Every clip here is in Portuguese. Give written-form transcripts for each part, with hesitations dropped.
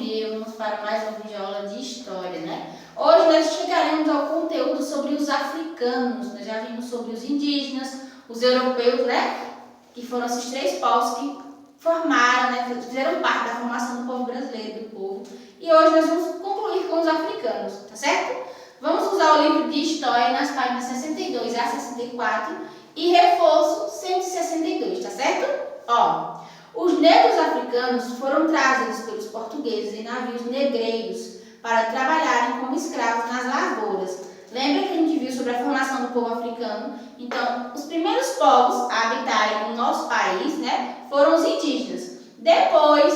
dia, vamos para mais uma videoaula de história, né? Hoje nós chegaremos ao conteúdo sobre os africanos. Nós já vimos sobre os indígenas, os europeus, né? Que foram esses três povos que formaram, né? Fizeram parte da formação do povo brasileiro, do povo. E hoje nós vamos concluir com os africanos, tá certo? Vamos usar o livro de história nas páginas 62 a 64 e reforço 162, tá certo? Ó, os negros africanos foram trazidos pelos portugueses em navios negreiros para trabalharem como escravos nas lavouras. Lembra que a gente viu sobre a formação do povo africano? Então, os primeiros povos a habitarem o nosso país, né, foram os indígenas. Depois,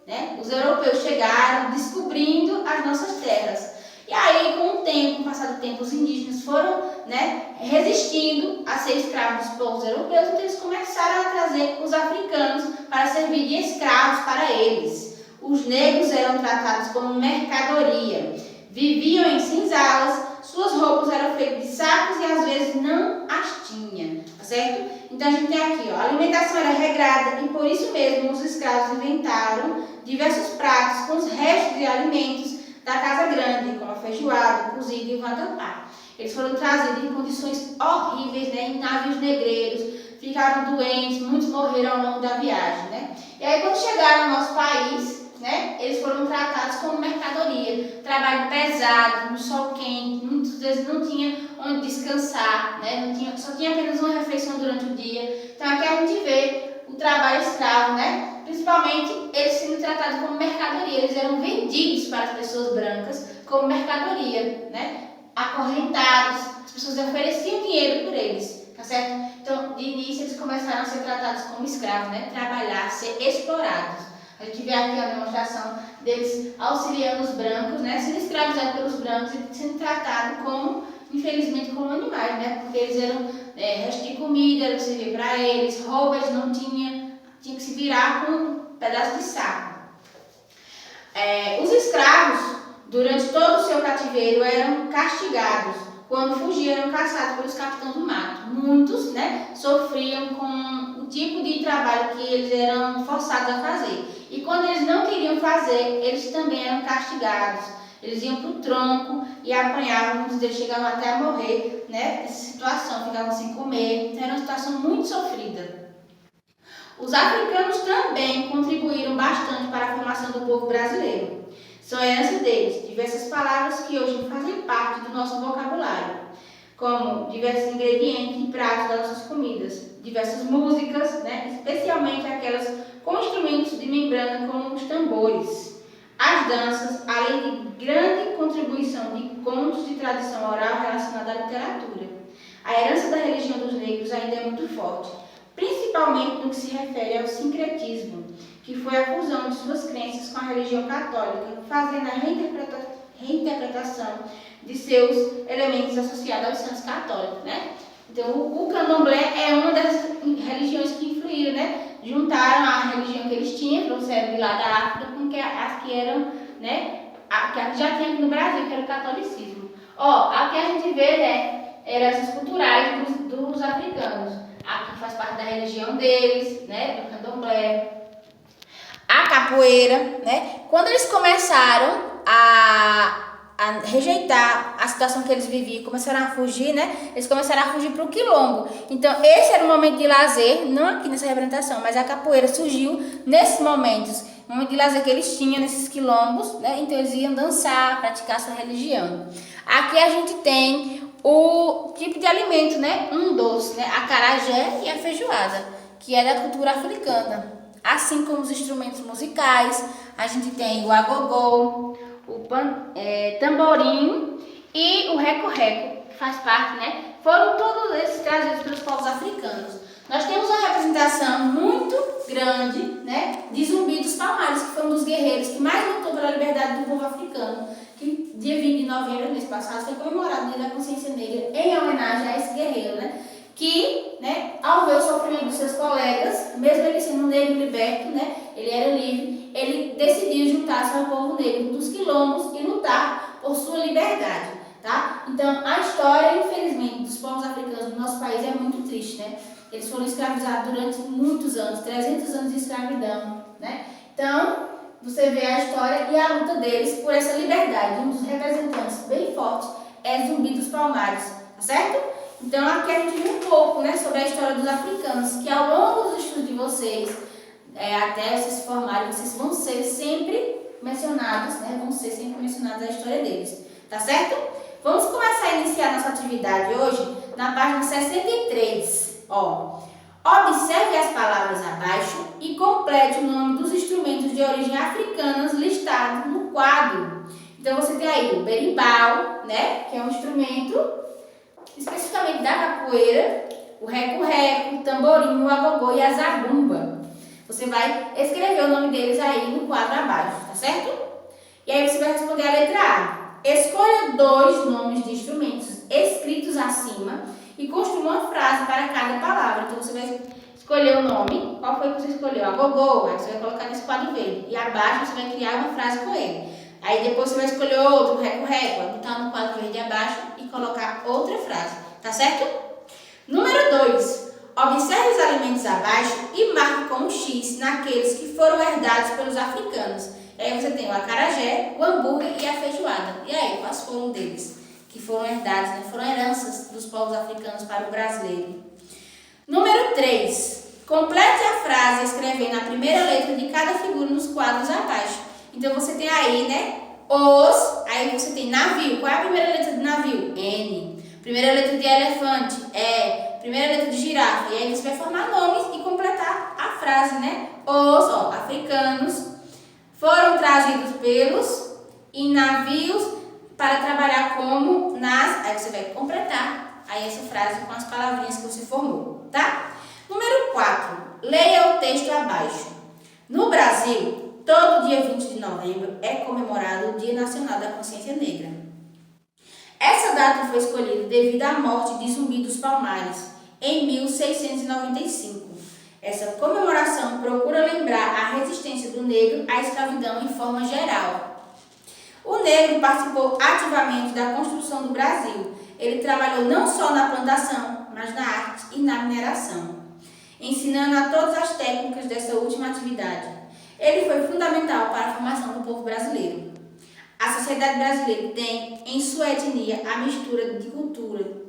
né, os europeus chegaram descobrindo as nossas terras. E aí, com o tempo, com o passar do tempo, os indígenas foram, né, resistindo a ser escravos dos povos europeus, então eles começaram a trazer os africanos para servir de escravos para eles. Os negros eram tratados como mercadoria, viviam em senzalas, suas roupas eram feitas de sacos e às vezes não as tinham, tá certo? Então a gente tem aqui, ó, a alimentação era regrada e por isso mesmo os escravos inventaram diversos pratos com os restos de alimentos da casa grande, como a feijoada, o cozido e o vatapá. Eles foram trazidos em condições horríveis, né, em navios negreiros, ficaram doentes, muitos morreram ao longo da viagem, né? E aí quando chegaram no nosso país, né, eles foram tratados como mercadoria, trabalho pesado, no sol quente, muitas vezes não tinha onde descansar, né, só tinha apenas uma refeição durante o dia. Então aqui a gente vê o trabalho escravo, né? Principalmente eles sendo tratados como mercadoria, eles eram vendidos para as pessoas brancas como mercadoria, né? Acorrentados, as pessoas ofereciam dinheiro por eles, tá certo? Então, de início eles começaram a ser tratados como escravos, né? Trabalhar, ser explorados. A gente vê aqui a demonstração deles auxiliando os brancos, né? Sendo escravizados pelos brancos e sendo tratados como, infelizmente, como animais, né? Porque eles eram resto de comida, era servir para eles, roupa eles não tinham, tinha que se virar com um pedaço de saco. Os escravos, durante todo o seu cativeiro, eram castigados. Quando fugiam, eram caçados pelos capitães do mato. Muitos, né, sofriam com o tipo de trabalho que eles eram forçados a fazer. E quando eles não queriam fazer, eles também eram castigados. Eles iam para o tronco e apanhavam, muitos deles chegavam até a morrer, né, nessa situação, ficavam sem comer. Então, era uma situação muito sofrida. Os africanos também contribuíram bastante para a formação do povo brasileiro. São herança deles diversas palavras que hoje fazem parte do nosso vocabulário, como diversos ingredientes e pratos das nossas comidas, diversas músicas, né, especialmente aquelas com instrumentos de membrana como os tambores, as danças, além de grande contribuição de contos de tradição oral relacionada à literatura. A herança da religião dos negros ainda é muito forte, principalmente no que se refere ao sincretismo, que foi a fusão de suas crenças com a religião católica, fazendo a reinterpretação de seus elementos associados aos santos católicos, né? Então, o candomblé é uma das religiões que influíram, né? Juntaram a religião que eles tinham, trouxeram de lá da África, com as que eram, né? Que já tinha aqui no Brasil, que era o catolicismo. Ó, aqui a gente vê, né? Heranças culturais dos africanos. Aqui faz parte da religião deles, né? Do candomblé. A capoeira, né? Quando eles começaram a rejeitar a situação que eles viviam, começaram a fugir, né? Eles começaram a fugir para o quilombo. Então, esse era o momento de lazer, não aqui nessa representação, mas a capoeira surgiu nesses momentos, momento de lazer que eles tinham nesses quilombos, né? Então, eles iam dançar, praticar sua religião. Aqui a gente tem o tipo de alimento, né? Um doce, né? A acarajé e a feijoada, que é da cultura africana. Assim como os instrumentos musicais, a gente tem o agogô, o tamborim e o reco-reco, que faz parte, né? Foram todos esses trazidos pelos povos africanos. Nós temos uma representação muito grande, né, de Zumbi dos Palmares, que foi um dos guerreiros que mais lutou pela liberdade do povo africano, que dia 20 de novembro, mês passado, foi comemorado no Dia da Consciência Negra em homenagem a esse guerreiro, né? Que, né, ao ver o sofrimento dos seus colegas, mesmo ele sendo um negro liberto, né, ele era livre, ele decidiu juntar-se ao povo negro dos quilombos e lutar por sua liberdade, tá? Então, a história, infelizmente, dos povos africanos do nosso país é muito triste, né? Eles foram escravizados durante muitos anos, 300 anos de escravidão, né? Então, você vê a história e a luta deles por essa liberdade. Um dos representantes bem fortes é Zumbi dos Palmares, tá certo? Então aqui a gente viu um pouco, né, sobre a história dos africanos, que ao longo dos estudos de vocês, até vocês se formarem, vocês vão ser sempre mencionados, né, a história deles, tá certo? Vamos começar a iniciar nossa atividade hoje na página 63, ó. Observe as palavras abaixo e complete o nome dos instrumentos de origem africanas listados no quadro. Então você tem aí o berimbau, né, que é um instrumento especificamente da capoeira, o reco-reco, o tamborim, o agogô e a zabumba. Você vai escrever o nome deles aí no quadro abaixo, tá certo? E aí você vai responder a letra A. Escolha 2 nomes de instrumentos escritos acima e construa uma frase para cada palavra. Então você vai escolher o nome. Qual foi que você escolheu? Agogô. Aí você vai colocar nesse quadro verde. E abaixo você vai criar uma frase com ele. Aí depois você vai escolher outro, reco-reco. Vai botar no quadro verde abaixo e colocar outra frase. Tá certo? Número 2. Observe os alimentos abaixo e marque com um X naqueles que foram herdados pelos africanos. Aí você tem o acarajé, o hambúrguer e a feijoada. E aí, quais foram deles? Que foram herdados, né? Foram heranças dos povos africanos para o brasileiro. Número 3. Complete a frase escrevendo a primeira letra de cada figura nos quadros abaixo. Então você tem aí, né? Aí você tem navio. Qual é a primeira letra de navio? N. Primeira letra de elefante? E. Primeira letra de girafa. E aí você vai formar nomes e completar a frase, né? Africanos foram trazidos pelos em navios para trabalhar como nas... Aí você vai completar aí essa frase com as palavrinhas que você formou, tá? Número 4. Leia o texto abaixo. No Brasil, todo dia 20 de novembro é comemorado o Dia Nacional da Consciência Negra. Essa data foi escolhida devido à morte de Zumbi dos Palmares, em 1695. Essa comemoração procura lembrar a resistência do negro à escravidão em forma geral. O negro participou ativamente da construção do Brasil. Ele trabalhou não só na plantação, mas na arte e na mineração, ensinando a todas as técnicas dessa última atividade. Ele foi fundamental para a formação do povo brasileiro. A sociedade brasileira tem em sua etnia a mistura de cultura.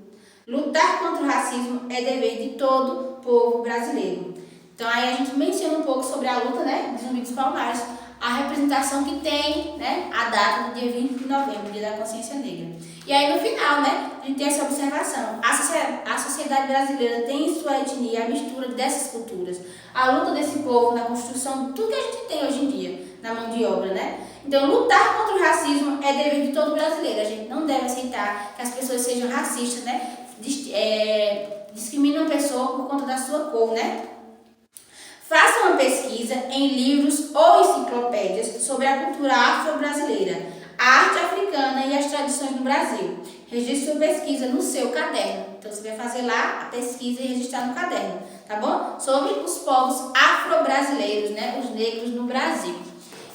Lutar contra o racismo é dever de todo povo brasileiro. Então aí a gente menciona um pouco sobre a luta, né, de Zumbi dos Palmares, a representação que tem, né, a data do dia 20 de novembro, Dia da Consciência Negra. E aí no final, né, a gente tem essa observação. A sociedade brasileira tem em sua etnia a mistura dessas culturas. A luta desse povo na construção de tudo que a gente tem hoje em dia, na mão de obra, né? Então, lutar contra o racismo é dever de todo brasileiro. A gente não deve aceitar que as pessoas sejam racistas, né? Discriminam a pessoa por conta da sua cor, né? Faça uma pesquisa em livros ou enciclopédias sobre a cultura afro-brasileira, a arte africana e as tradições do Brasil. Registre sua pesquisa no seu caderno. Então, você vai fazer lá a pesquisa e registrar no caderno, tá bom? Sobre os povos afro-brasileiros, né? Os negros no Brasil.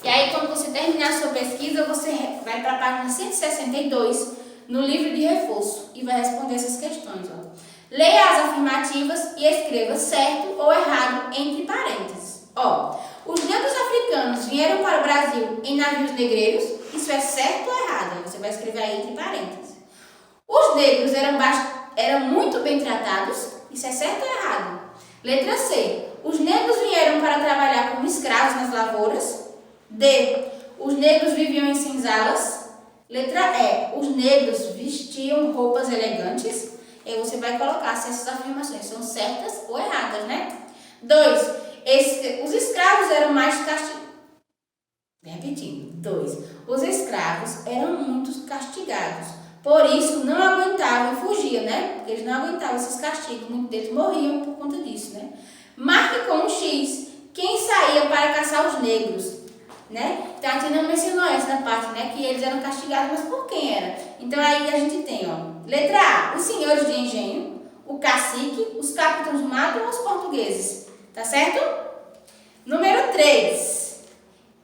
E aí, quando você terminar a sua pesquisa, você vai para a página 162, no livro de reforço, e vai responder essas questões, ó. Leia as afirmativas e escreva certo ou errado entre parênteses. Ó, os negros africanos vieram para o Brasil em navios negreiros, isso é certo ou errado? Você vai escrever aí entre parênteses. Os negros eram muito bem tratados, isso é certo ou errado? Letra C. Os negros vieram para trabalhar como escravos nas lavouras. D. Os negros viviam em senzalas. Letra E. Os negros vestiam roupas elegantes. E você vai colocar se essas afirmações são certas ou erradas, né? 2. Os escravos eram mais castigados. Repetindo. 2. Os escravos eram muito castigados. Por isso, não aguentavam e fugiam, né? Porque eles não aguentavam esses castigos. Muitos deles morriam por conta disso, né? Marque com um X quem saía para caçar os negros, né? Então, a gente não mencionou essa parte, né? Que eles eram castigados, mas por quem era? Então, aí a gente tem, ó. Letra A, os senhores de engenho, o cacique, os capitães do mato ou os portugueses. Tá certo? Número 3.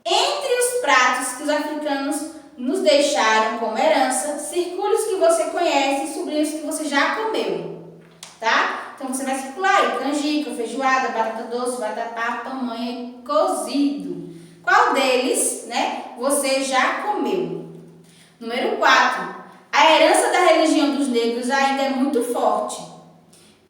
Entre os pratos que os africanos nos deixaram como herança, circule os que você conhece e sublinhe os que você já comeu. Tá? Então, você vai circular aí. Canjica, feijoada, batata doce, vatapá, pamonha e cozido. Qual deles, né, você já comeu? Número 4. A herança da religião dos negros ainda é muito forte.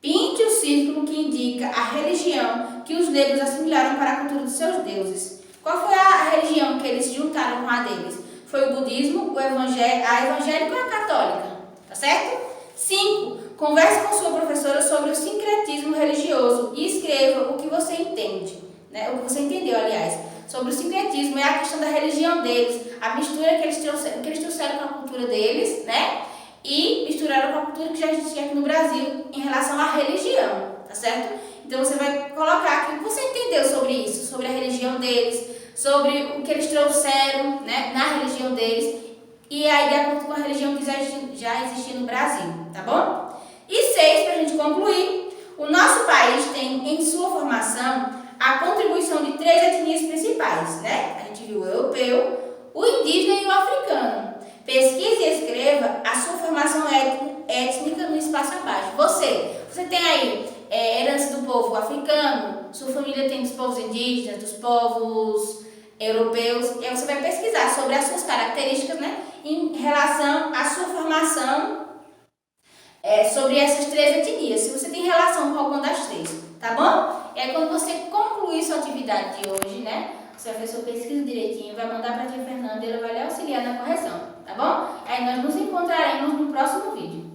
Pinte o círculo que indica a religião que os negros assimilaram para a cultura dos seus deuses. Qual foi a religião que eles juntaram com a deles? Foi o budismo, a evangélica ou a católica? Tá certo? 5. Converse com sua professora sobre o sincretismo religioso e escreva o que você entende, né? O que você entendeu, aliás, sobre o sincretismo. É a questão da religião deles, a mistura que eles trouxeram com a cultura deles, né? E misturaram com a cultura que já existia aqui no Brasil em relação à religião, tá certo? Então você vai colocar aqui o que você entendeu sobre isso, sobre a religião deles, sobre o que eles trouxeram, né, na religião deles, e aí de acordo com a religião que já existia no Brasil, tá bom? E 6, para a gente concluir, o nosso país tem em sua formação a contribuição de 3 etnias principais, né? A gente viu o europeu, o indígena e o africano. Pesquise e escreva a sua formação étnica no espaço abaixo. Você tem aí herança do povo africano, sua família tem dos povos indígenas, dos povos europeus, e aí você vai pesquisar sobre as suas características, né, em relação à sua formação sobre essas 3 etnias, se você tem relação com alguma das 3, tá bom? E aí quando você concluir sua atividade de hoje, né, você vai fazer sua pesquisa direitinho, vai mandar para a tia Fernanda e ela vai lhe auxiliar na correção, tá bom? Aí nós nos encontraremos no próximo vídeo.